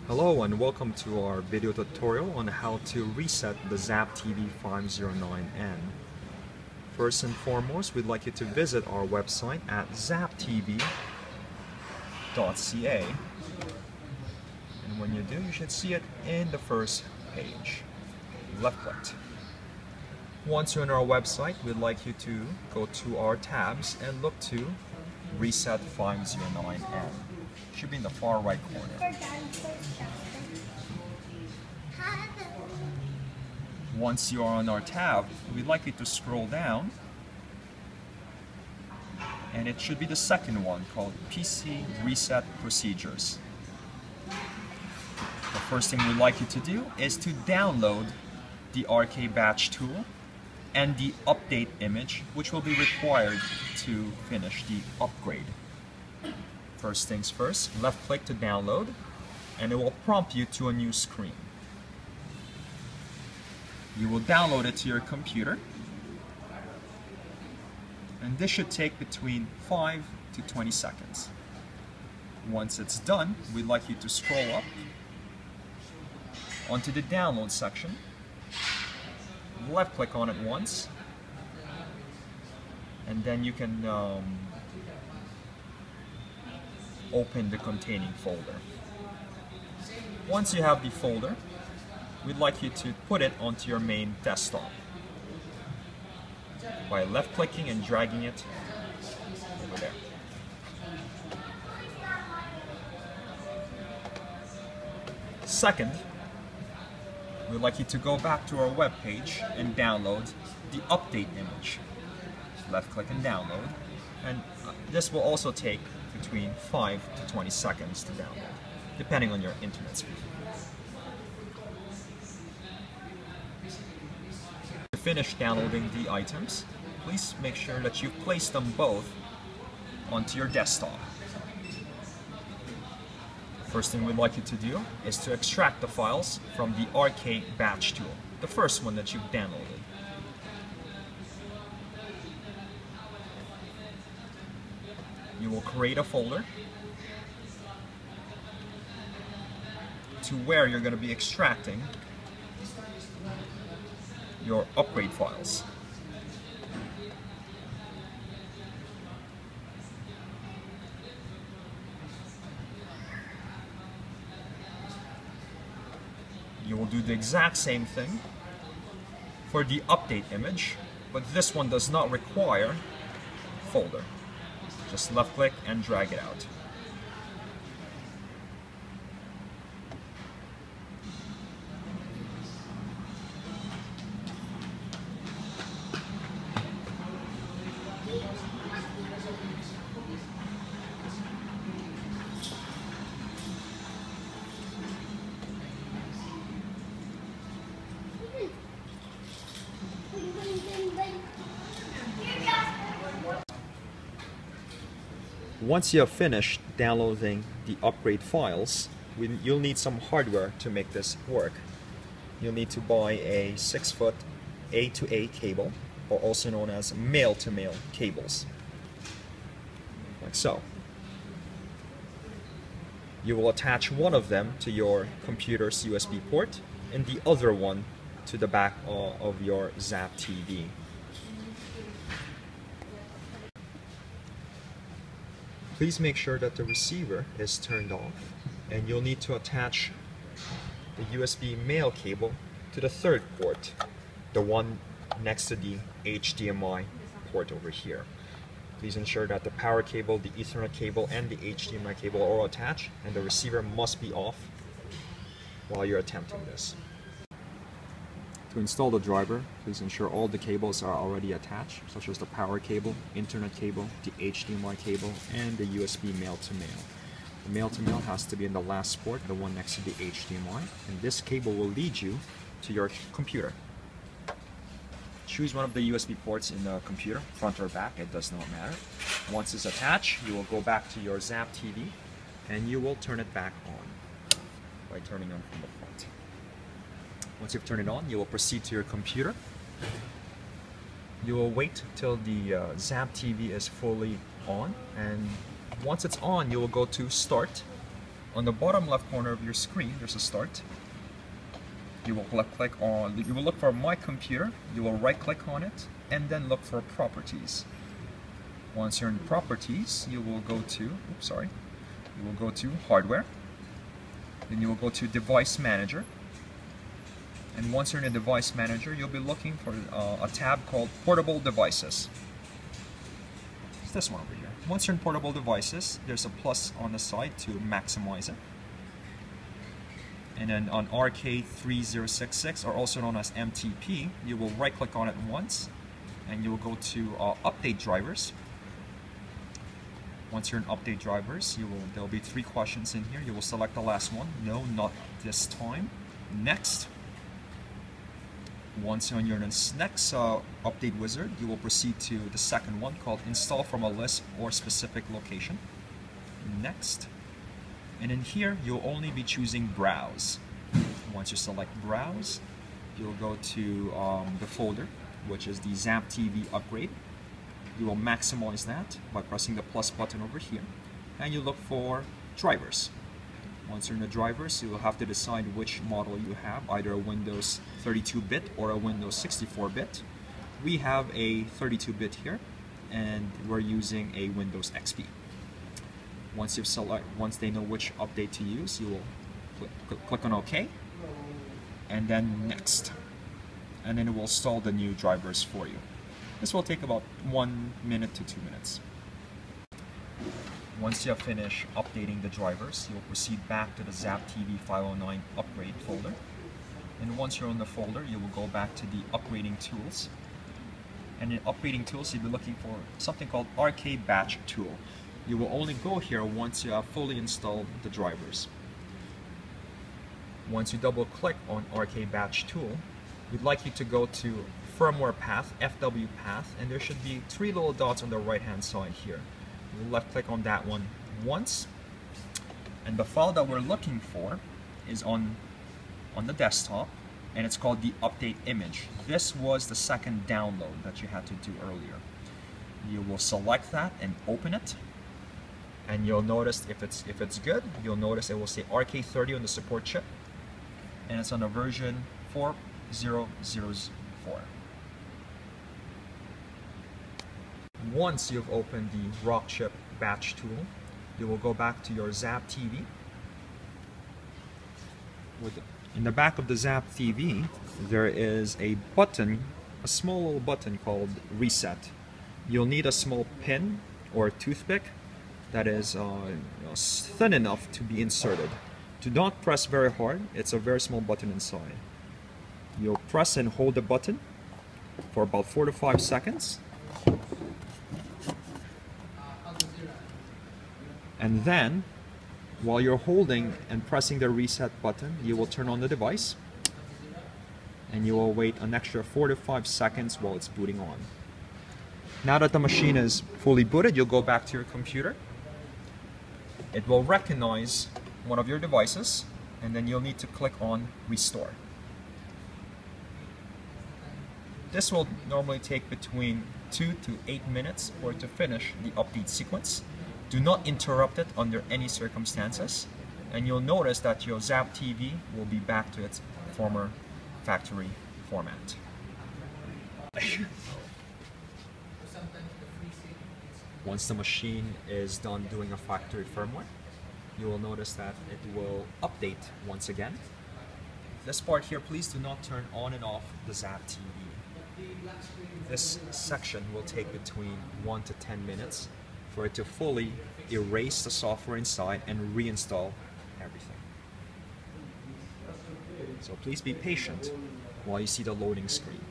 Hello and welcome to our video tutorial on how to reset the Zaaptv 509N. First and foremost, we'd like you to visit our website at zaaptv.ca, and when you do, you should see it in the first page. Left click. Once you're on our website, we'd like you to go to our tabs and look to Reset 509N. Should be in the far right corner. Once you are on our tab, we'd like you to scroll down, and it should be the second one called PC Reset Procedures. The first thing we'd like you to do is to download the RK Batch tool and the update image, which will be required to finish the upgrade. First things first, left click to download, and it will prompt you to a new screen. You will download it to your computer, and this should take between 5 to 20 seconds. Once it's done, we'd like you to scroll up onto the download section, left click on it once, and then you can open the containing folder. Once you have the folder, we'd like you to put it onto your main desktop by left clicking and dragging it over there. Second, we'd like you to go back to our web page and download the update image. Left click and download, and this will also take between 5 to 20 seconds to download, depending on your internet speed. To finish downloading the items, please make sure that you place them both onto your desktop. First thing we'd like you to do is to extract the files from the RK Batch tool, the first one that you've downloaded. You will create a folder to where you're going to be extracting your upgrade files. You will do the exact same thing for the update image, but this one does not require a folder. Just left click and drag it out. Once you have finished downloading the upgrade files, you'll need some hardware to make this work. You'll need to buy a 6-foot A-to-A cable, or also known as male-to-male cables, like so. You will attach one of them to your computer's USB port and the other one to the back of your Zaaptv. Please make sure that the receiver is turned off, and you'll need to attach the USB male cable to the third port, the one next to the HDMI port over here. Please ensure that the power cable, the Ethernet cable, and the HDMI cable are all attached, and the receiver must be off while you're attempting this. To install the driver, please ensure all the cables are already attached, such as the power cable, internet cable, the HDMI cable, and the USB male-to-male. The male-to-male has to be in the last port, the one next to the HDMI, and this cable will lead you to your computer. Choose one of the USB ports in the computer, front or back, it does not matter. Once it's attached, you will go back to your Zaaptv, and you will turn it back on by turning on from the front. Once you've turned it on, you will proceed to your computer. You will wait till the Zaaptv is fully on, and once it's on, you will go to Start, On the bottom left corner of your screen, there's a start. You will look for My Computer, you will right click on it, and then look for Properties. Once you're in Properties, you will go to, Hardware, then you will go to Device Manager, and once you're in the Device Manager, you'll be looking for a tab called Portable Devices. It's this one over here. Once you're in Portable Devices, there's a plus on the side to maximize it. And then on RK3066, or also known as MTP, you will right click on it once, and you will go to Update Drivers. Once you're in Update Drivers, there'll be 3 questions in here. You will select the last one. No, not this time. Next. Once you're in this next update wizard, you will proceed to the second one called Install from a List or Specific Location. Next. And in here, you'll only be choosing Browse. Once you select Browse, you'll go to the folder, which is the Zaaptv upgrade. You will maximize that by pressing the plus button over here, and you look for drivers. Once you're in the drivers, you will have to decide which model you have, either a Windows 32-bit or a Windows 64-bit. We have a 32-bit here, and we're using a Windows XP. Once they know which update to use, you will click on OK, and then Next. And then it will install the new drivers for you. This will take about 1 minute to 2 minutes. Once you have finished updating the drivers, you'll proceed back to the Zaaptv 509 upgrade folder. And once you're on the folder, you will go back to the upgrading tools. And in upgrading tools, you'll be looking for something called RK Batch Tool. You will only go here once you have fully installed the drivers. Once you double click on RK Batch Tool, we'd like you to go to Firmware Path, FW Path, and there should be 3 little dots on the right hand side here. You left click on that one once, and the file that we're looking for is on the desktop, and it's called the update image. This was the second download that you had to do earlier. You will select that and open it, and you'll notice if it's good, you'll notice it will say RK30 on the support chip, and it's on a version 4004. Once you've opened the Rockchip Batch tool, you will go back to your Zaaptv. In the back of the Zaaptv, there is a button, a small little button called Reset. You'll need a small pin or a toothpick that is thin enough to be inserted. Do not press very hard, it's a very small button inside. You'll press and hold the button for about 4 to 5 seconds. And then, while you're holding and pressing the reset button, you will turn on the device, and you will wait an extra 4 to 5 seconds while it's booting on. Now that the machine is fully booted, you'll go back to your computer. It will recognize one of your devices, and then you'll need to click on Restore. This will normally take between 2 to 8 minutes for it to finish the update sequence. Do not interrupt it under any circumstances, and you'll notice that your Zaaptv will be back to its former factory format. Once the machine is done doing a factory firmware, you will notice that it will update once again. This part here, please do not turn on and off the Zaaptv. This section will take between 1 to 10 minutes for it to fully erase the software inside and reinstall everything. So please be patient while you see the loading screen.